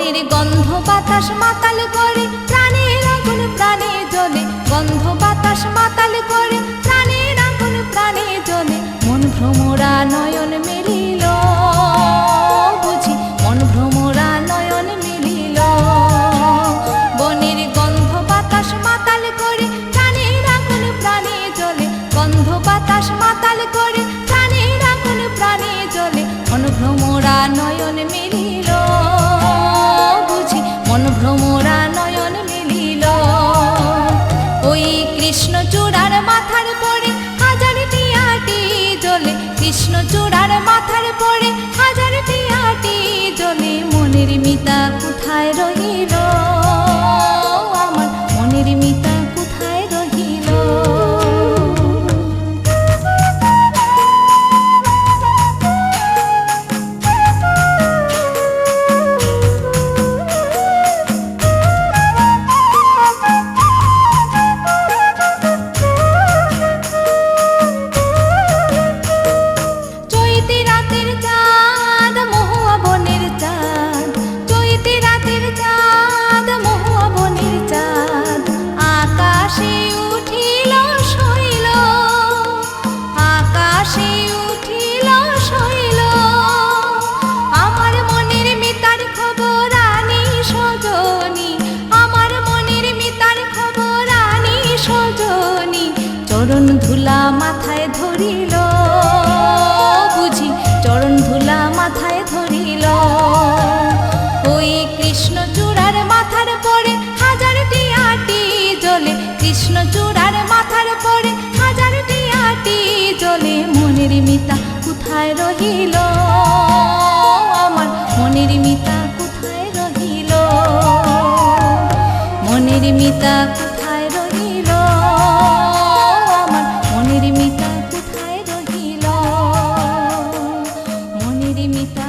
বনের গন্ধ বাতাস মাতাল করে, প্রাণের আগুন প্রাণে জ্বলে। গন্ধ বাতাস মাতাল করে, প্রাণের আগুন প্রাণে জ্বলে। মন ভ্রমরা নয়ন মেলিল বুঝি, মন ভ্রমরা নয়ন মেলিল। বনের গন্ধ বাতাস মাতাল করে, প্রাণের আগুন প্রাণে জ্বলে। গন্ধ বাতাস মাতাল করে, প্রাণের আগুন প্রাণে জ্বলে। মন ভ্রমরা নয়ন মেলিল বুঝি, মন ভ্রমরা নয়ন মেলিল। ওই কৃষ্ণচূড়ার মাথার পরে হাজারটি আটি জ্বলে। কৃষ্ণচূড়ার মাথার পরে হাজারটি আটি জ্বলে। মনের মিতা কোথায় রহিল আমার, মনের মিতা কোথায় রহিল। চৈতি রাতের চাঁদ মহুয়া বনের চাঁদ, চৈতি রাতের চাঁদ মহুয়া বনের চাঁদ। আকাশে উঠিল শৈল, আকাশে উঠিল শৈল। আমার মনের মিতার খবর আনি সজনী, আমার মনের মিতার খবর আনি সজনী। চরণ ধুলা মাথায় ধরিল বুঝি, চরণ ধুলা মাথায় ধরিল। ওই কৃষ্ণচূড়ার মাথার পরে হাজারটি আটি জ্বলে। কৃষ্ণচূড়ার মাথার পরে হাজারটি আটি জ্বলে। মনের মিতা কোথায় রহিল আমার, মনের মিতা কোথায় রহিল। মনের মিতা কোথায় রহিল আমার, মনের মিতা কোথায় রহিল। মনের মিতা